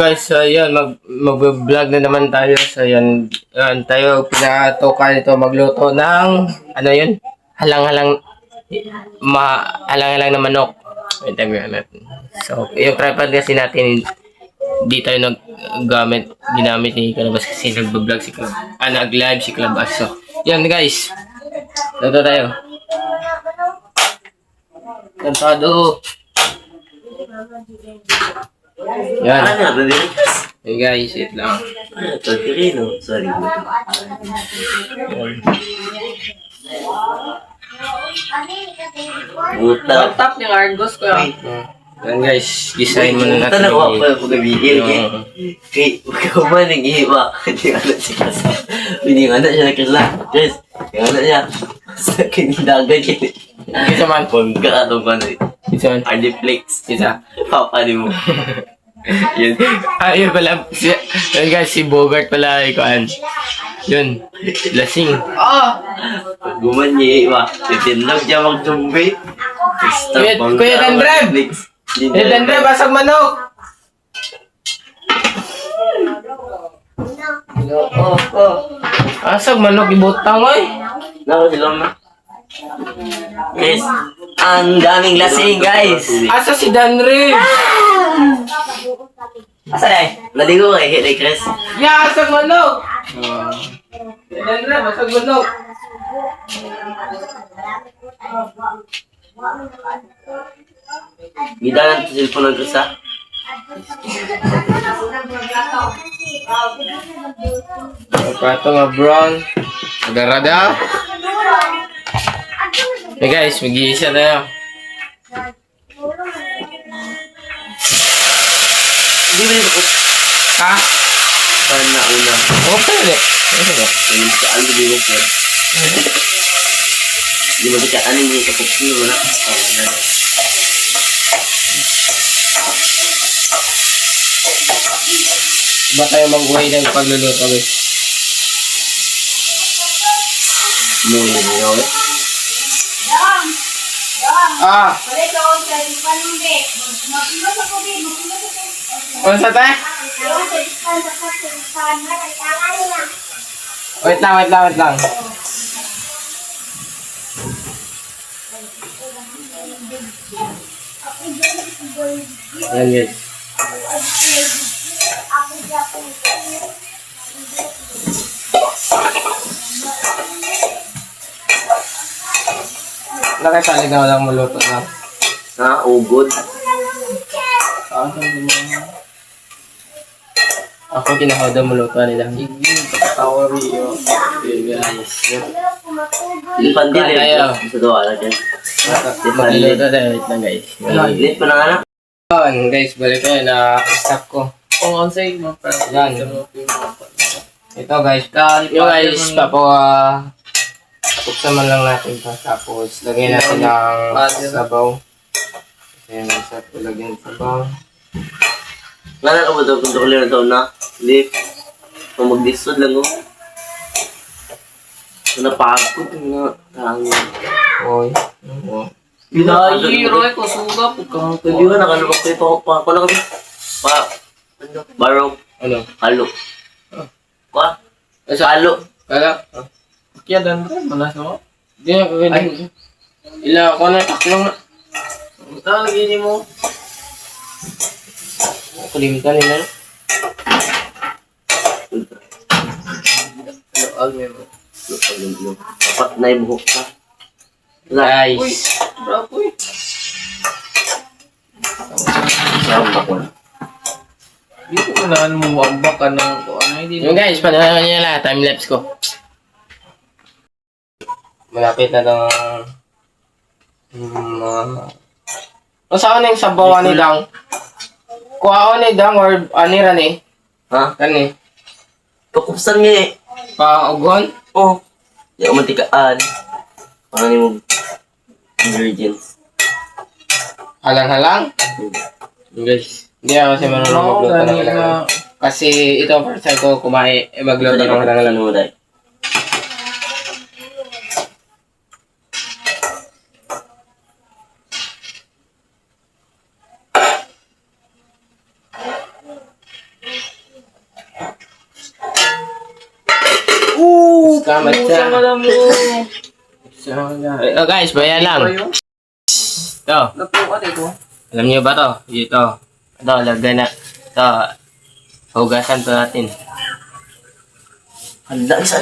guys, so yun, mag-vlog na naman tayo. So yun, tayo pinatukan ito magluto ng, ano yun? Halang-halang, halang-halang na manok. Wait, natin. So, yung tripod kasi natin, di tayo ginamit ni Kalabas kasi nag-vlog si Kalabas. Nag-live si Kalabas. So, yun guys. Luto tayo. Kantado. Yan. Hey guys, wait lang. Sorry. Buta. Tap ni Argos ko. Yan guys, gisahin mo na natin. Buta na ako pa pagkabigil. Kay, ikaw ba nag-iiba? Hindi nga na siya kasama. Hindi nga na siya nakasla. Yes, hindi nga na siya. Sa kinidagan yun. Isa man. Bongga atong ano eh. Isa man. Ardiflex. Isa. Papa ni mo. Yun. Yun pala. Yun guys, si Bogart pala. Ikuan. Yun. Lasing. Guman niya iba. Titinlog siya mag-tumbi. Kuya Dandrev! Kuya Dandrev, basag manok! Asag manok, ibutang oy. Nako sila na. Guys, ang daming lasing guys. Asa si Danre? Asa na eh? Naligo kay Hit Chris. Ya, asag manok! Kuya Dandrev, basag manok. Gidalan sa cellphone ng Chris ha? Pato nga brown. Rada-rada. Hey guys, mag-iisa tayo. Hindi ba yun? Ha? Paano na una? Okay ulit. Okay. Ano ba yung po? Di ba ka ano yung kapupsi mo na? Ba tayo mag-uwi ng pagluluto guys? Muna niyo eh. Ano sa tayo? Wait lang. Yan guys. Nakasalig na walang maluto na. Ha? Ugod? Ako kinakauda maluto nila. Power Rio. Guys. Lipandil eh. Tayo. Sa doa na dyan. Magluluto tayo. Wait lang guys. Lit pa na nga na. Yan guys, balik ko na stop ko. Kung ang say mo, Yan. Ito guys. Yung guys, buksan man lang natin ito. Tapos, lagyan natin ng sabaw. Ayan, lagyan ng sabaw. Ngala ka ba ito? Kung tukulir na ito na? Lip. Kung mag-disod lang oh. Napagod nga. Tangin. Oy. Pinahiro ko suga po kang Hindi ba nakalubak ko ito? Pa na kami? Baro. Ano? Halo. Pa? Asa? Halo. Kala? Kaya Dandre, manas mo? Hindi na kagaling. Ila ako na, taklong na. Saan lagi mo? Kulimtan nila. Dapat na yung buhok ka. Guys. Bravo eh. Sarap ako na. Hindi ko unahan mo wambak ka ng ano hindi Yung guys, panahan nyo lang, time-lapse ko. Malapit na lang. Saan yung sabaw ni Dang? Kuha ni Dang or aniran eh? Ha? Kani? Pakupsan nga eh. Pa-ugon? Oh. Di ako matikaan. Parang ni mo ingredients. Halang-halang? Guys, hindi ako kasi marunong magluto ng halang. Kasi ito first time ko kumain, magluto ng halang-halang. Ano mo dahil? Salamat Usang sa... alam mo. Oh, guys, bayan lang. Ito. Natukan ito. Alam niyo ba to? Ito. Ito, lagyan na. Ito. Hugasan to natin. Handa, isa.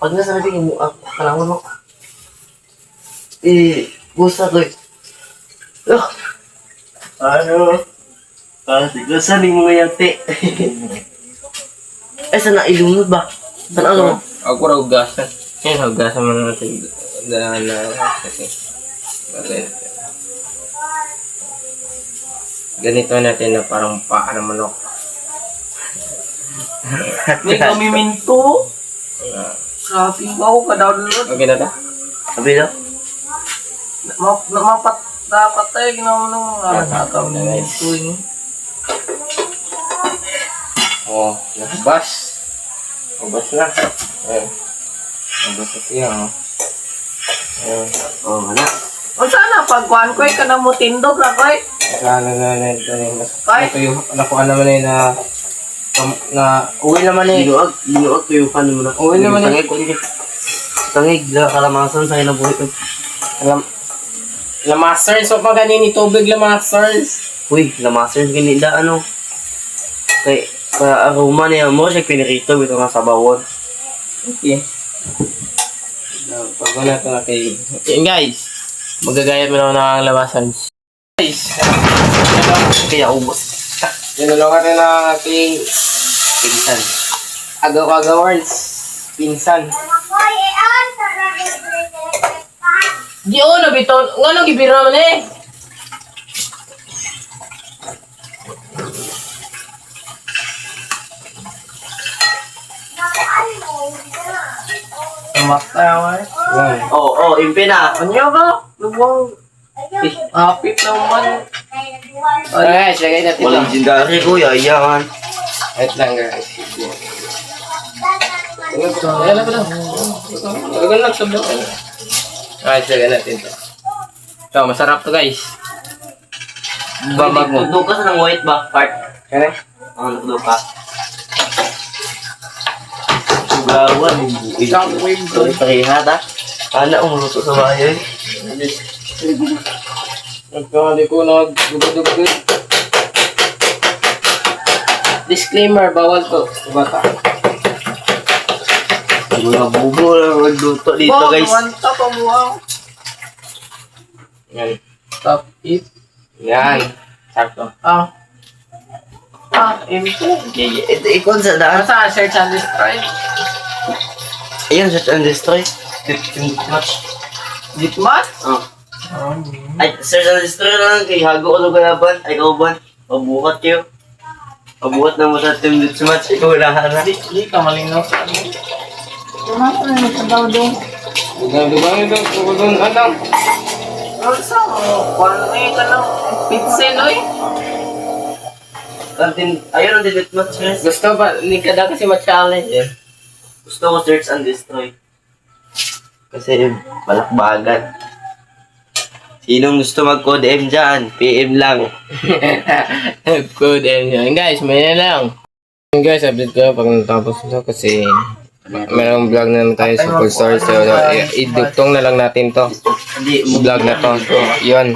Pag nasa natin yung kalangon mo. Busa ko eh. Oh. Ano? Tigasan yung mga yate. Sana ilunod ba? Sana ano? Ako raw hugasan. Yan, hugasan mo natin. Dalahan na. Kasi. Ganito natin na parang paa ng manok. May kami minto. Grabe ba ako ka-download? Okay na ta? Sabi na? Napatay, ginawa nung nakakam na minto yun. Oh, nakabas. Nakabas na. Ayan. Nakabas na siya, oh. Ayan. Oo, wala. O sana, pagkuhan ko, ka na mo tindog na ko eh. Sana na ito na Ay. nakuha naman na uwi naman Linuag ko yung fan mo na. Uwi naman Tangig ko hindi. Tangig, kalamasan sa'yo na buhay ko. Lamasters, so pa ganini tubig lamasters. Uy, lamasan ganida ano. Kaya aroma niya mo siya pinirito ito nga sa bawon. Okay. Pag na ito natin. Yan guys, magagayat mo na ng labasan. Guys, Kaya ubos. tinulungan na ng ating Pinsan. agaw-agawards. Pinsan. Di o, nabito. Nga nang gibira naman eh. Namatay ako eh. Yan. Impi na. Ano ka? Lubang. Hapit naman. Guys, lagay natin Walang lang. legendary ko, yayaman. Wait lang guys. Ayan na ba lang? Lagyan lang sabdo. Guys, lagyan natin ito. Ito, masarap to guys. Babag mo. Nagtudo ka sa ng white ba? Part. Kaya Nagtudo ka. Sugawan. Shockwave to. Parehat ha. Ana, umuluto sa bayan. Nagkakali ko nag-dugod-dugod. Disclaimer, bawal to. Bata. Mga bubo lang magluto dito guys. Manta pa buwang. Yan. Top it. Yan. Sakto. Info. Ito ikon sa daan. Asa, search and destroy. Ayan, search and destroy. Match. Ditmat? Oh. Ay, search and destroy lang. Kay hago ko sa galaban. Ay, kauban. Pabukat kayo. Pabukat na mo sa team deathmatch. Ikaw lahat na. Di ka malinaw sa amin. Tumasa na nagsabaw doon. Dugang ito. Dugong andang. Asa, kuwan ngayon ka ng pixel oy. Ayun ang deathmatch guys. Gusto ba? Hindi ka na kasi ma-challenge eh. Gusto ko search and destroy. Kasi balakbagan. Sinong gusto mag-code M dyan? PM lang. Good and yun. Guys, may na lang. Yun guys, update ko pag natapos ito kasi mayroong vlog na naman tayo sa full story. So, idugtong na lang natin to. Hindi, Vlog na to. So, yun.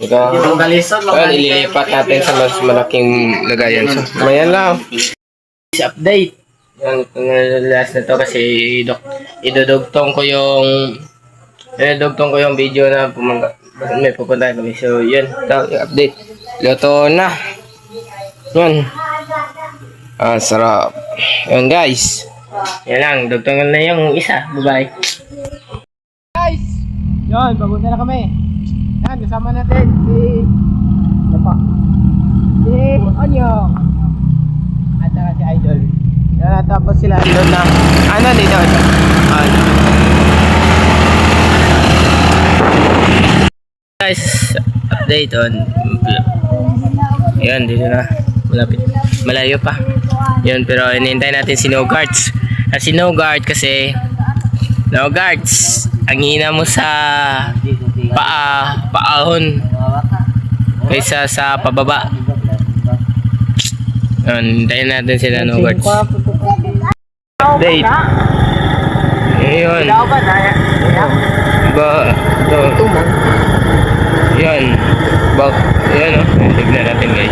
Yung balisod lang. Well, ililipat natin sa mas malaking lagayan. So, mayan lang. Update. Yan, ito na last na to kasi idudugtong ko yung video na may pupunta kami. So, yun. Ito, yung update. Luto na. Yun. Sarap. Yun, guys. Yan lang. Dugtongan na yung isa. Bye-bye. Guys! Yun, papunta na kami. Yan, kasama natin si Onyong at saka si Idol. Yan, tapos sila doon na dito. Guys, update on yan, dito na malapit, malayo pa yun, pero inintay natin si No Guards at si No Guard kasi No Guards, ang hina mo sa paahon kaysa sa pababa. Yun, hintayin natin sila No Guards. Update. Ayun. Ba, ito. Yan. Bak, yan o. Tignan natin guys.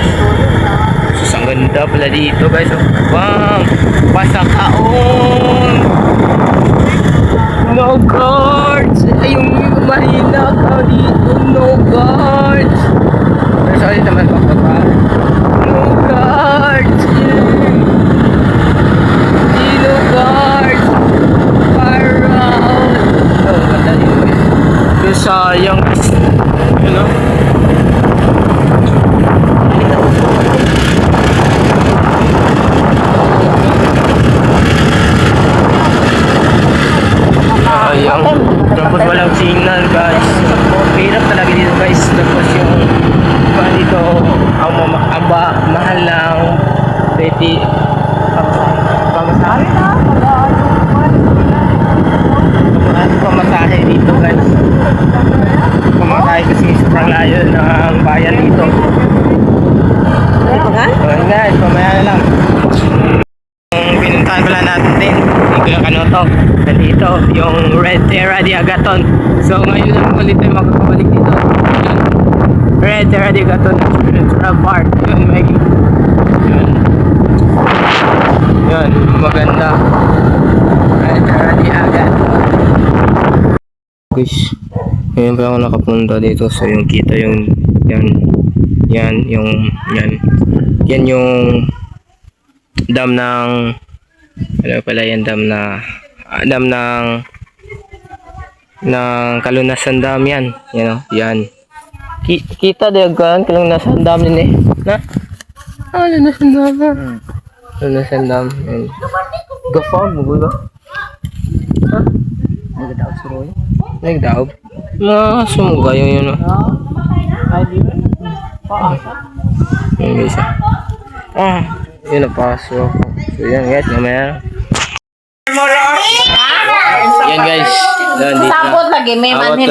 Sus, ang ganda pala dito guys. Oh. Bam! Pasakaon! No guards! Ayun yung mahina ka dito. No guards! Pero sorry naman pagpapa. No guards! No guards! Fire out! Oh, ganda dito guys. Pero sayang. Ano? Sayang. Tapos walang signal guys. Hirap talaga dito guys. Tapos yung dito ang mahal ng peti pamasahe na. Pamasahe dito guys. Pamasahe kasi sobrang layo ng bayan dito. So guys, pamaya na lang. Yung pinuntahan ko lang natin, hindi ko lang to. Dito, yung Red Terra di Agaton. So ngayon lang ulit tayo makakabalik dito. Yan. Red Terra di Agaton Experiential Park. Yun, Maggie. Yun. Yun, maganda. Red Terra di Agaton. Guys, ngayon pa ako nakapunta dito. So yung kita yung yan yung dam ng ano pala yan, dam ng Kalunasan Dam yan. Yan o, yan. Kita dagan Kalunasan Dam din eh. Na? Kalunasan Dam. Kalunasan Dam. Gafag mo ba? Ha? Nagdaog si Roy. Nagdaog? Sumuga yun o. Yung isa. Yun na pasok. So yan guys, namaya. Yan guys. Sabot lagi may manhid.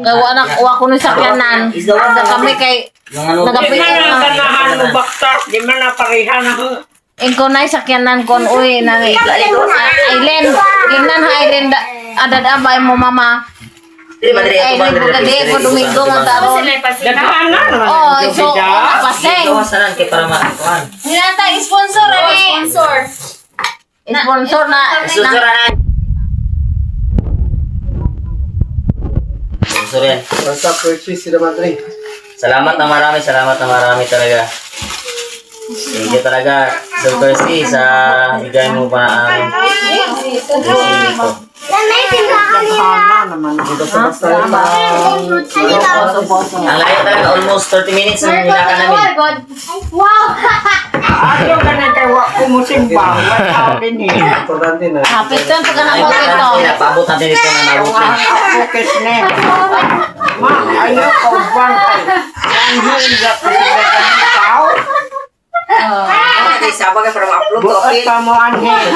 Gawa na kuha ko ni sakyanan. Sa kami kay nagapit Ganahan mo baktas, di man na pareha na ho. Ingko na sakyanan kon uy na island. Ingnan ha island adad abay mo mama. Island ko kadi ko Domingo man taro. Ganahan na naman. Oh, so paseng. Kawasanan kay para makuan. Hinata sponsor ani. Sponsor na. Susuran. Susuran. Basta purchase sila Madre. Salamat na marami talaga. Thank you talaga, Sir Percy, sa bigay mo pa ang dito. Ganahan naman. Ang layo talaga, almost 30 minutes ang hinaka namin. Ayaw ka na kay wak kumusimba. Wala din eh. Importante na. Hapit ton pag Ay, nabot ito. paabot natin ito na nabukin. Focus na. Ma, ayaw ka bantay. Ang hingga ko sila ng tao. Bukas pa mo ang hingga.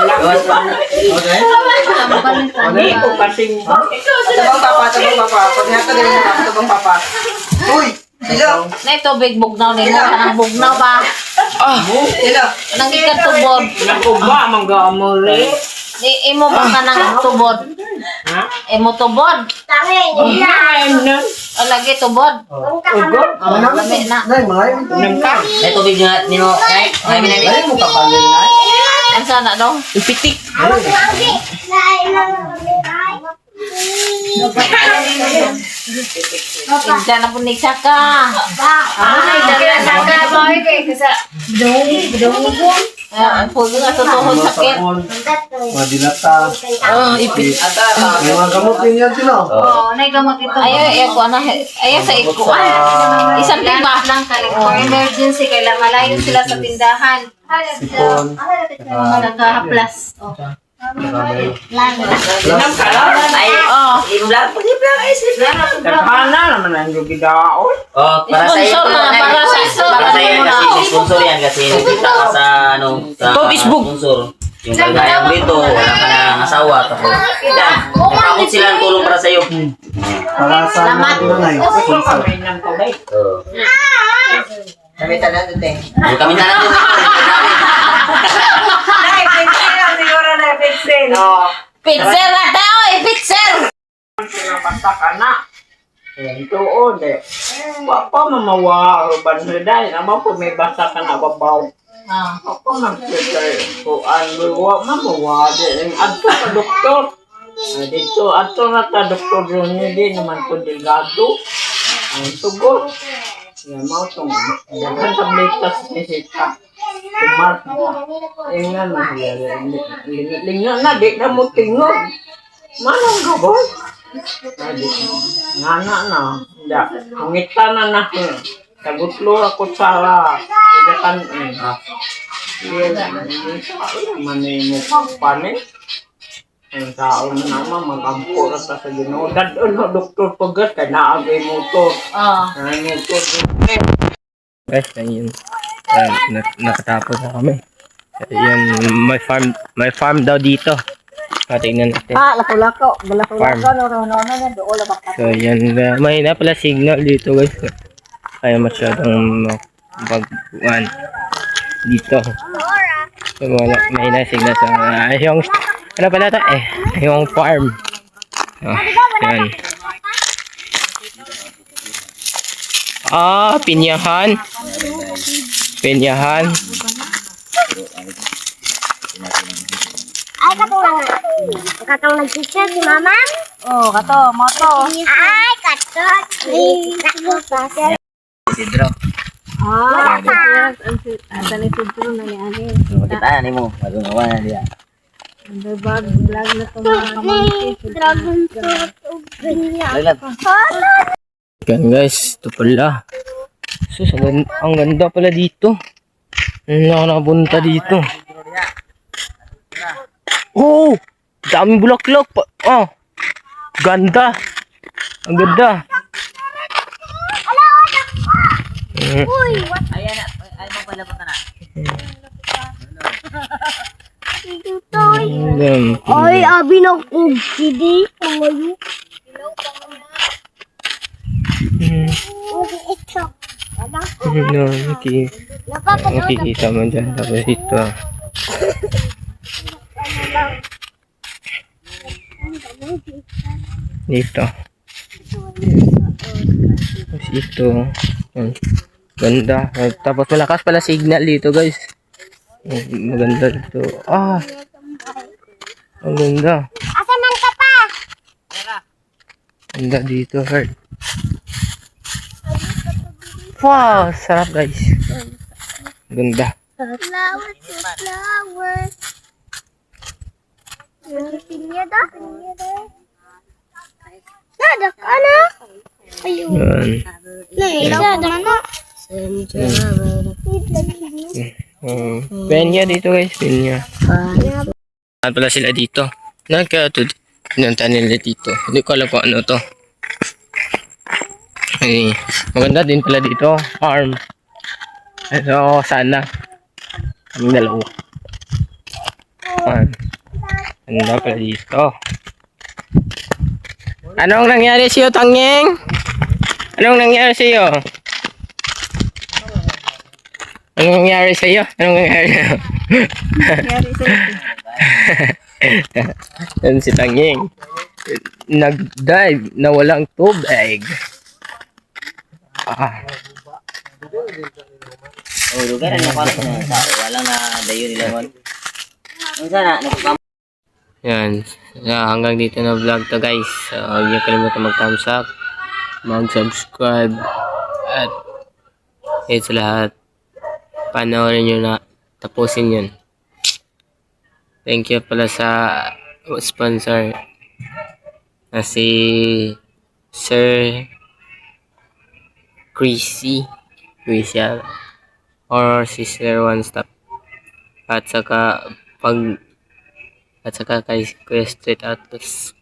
Gawas pa. Hindi ko kasing ba? Na ito big bugnaw ni mo kanang bugnaw ba? Nang ikat tubod. Naku ba, manggamuli? Imo ba kanang tubod? Imo tubod. Umain na. O lagi tubod. Ugod? Lami na. Nangka? May tubig nyo, nino, ay, minami. Ang sana daw? Ipitik. Igda na po ni Saka. Ang puso nga tutuhon sakit. Madilata. Ipit. May mga gamot din yan sila. Ayaw, ayaw sa ikuan. Isang timba. For emergency, kailangan malayo sila sa tindahan. Sipon. Nagka-plus. Inom ka lang? Ay, i-vlog. Pag-i-vlog, ay, slip na. Naghana naman ang gugidao. Oh, para sa iyo. Sponsor na, Para sa iyo kasi sponsor yan kasi nakita ka sa ano sa Facebook. sponsor. Yung kagaya mo dito, wala ka na asawa tapos. Yan. Nakakot sila ang tulong para sa iyo. Para sa mga tunay. Salamat. Kami ng tulay. Oh. Kami tanan natin. Kami tanan natin. Ay, pixel lang siguro na pixel. Oo. Pizzer na tao eh, pizzer! Sinabasa ka na. Yan, tuod eh. Wapa mamawa urban dahil naman po may basa ka na babaw. Ah. Ako man kuan wa mamawa din. Adto ka doktor. Dito adto na ta doktor yun din naman po delgado. Ang tugot. Yan mo tong daghan tabletas ni sita. Tumat na. Ingan na linga na di na mo tingog. Manong gaboy. Ngana na. Ya, ngita na. Tagutlo ako sa idakan manay mo panin. Ang tao na naman mag-ampo na sa Ginoo. Dadon na doktor pagat kay naagay motor. Ah. Ay motor. Guys, ayun. Nakatapos na kami. Ayun, may farm daw dito. Tingnan natin. Lako-lako. Farm. No, doon lang baka. So, yan. May na pala signal dito, guys. Kaya masyadong magbuwan dito. So, wala, may na signal sa yung ano pala ito? Yung farm. Oh, yan. Pinyahan. Pinyahan. Ay, katong nag-teacher si Mama? Oh, kato, moto. Ay, katong. Sidro. Ah, Asa ni Pedro na ni ani. Kita ni mo. Magunawa na diya. Vlog na to dragon fruit. Lalat. Yan guys, ito pala. So, ang ganda pala dito. Nakabunta dito. Oh! Daming bulaklak pa. Oh! Ganda. Ang ganda. Uy, what? Ay, abi na kong CD. Pangayo. Ito. Nakikita mo dyan. Tapos ito. Dito. Tapos ito. Ganda. Tapos malakas pala signal dito guys. Maganda dito. Ang ganda. Asa man ka pa? Ganda dito, Heart. Wow, sarap guys. Ganda. Flower to flower. Pinya dah. Ada kana? Ayo. Yan. Nah, ada mana? Penya dito guys, penya. Saan pala sila dito? Pinunta nila dito. Hindi ko alam kung ano to. Ay, maganda din pala dito. Farm. So, sana. Ang dalawa. Farm. Ganda pala dito. Anong nangyari sa'yo, Tangyeng? Anong nangyari sa'yo? Anong nangyari sa'yo? Anong nangyari sa'yo? Yan si Tangyeng. Nag-dive na walang tubig. Lugar na pala sa wala na dayo nila kon. Ang sana Yan. Hanggang dito na vlog to guys. Huwag niyo kalimutan mag-thumbs up, mag-subscribe, at sa lahat. Panoorin nyo na. Tapusin yun. Thank you pala sa sponsor na si Sir Chrissy or Sister One Stop. At saka kay Kuya Street Atos.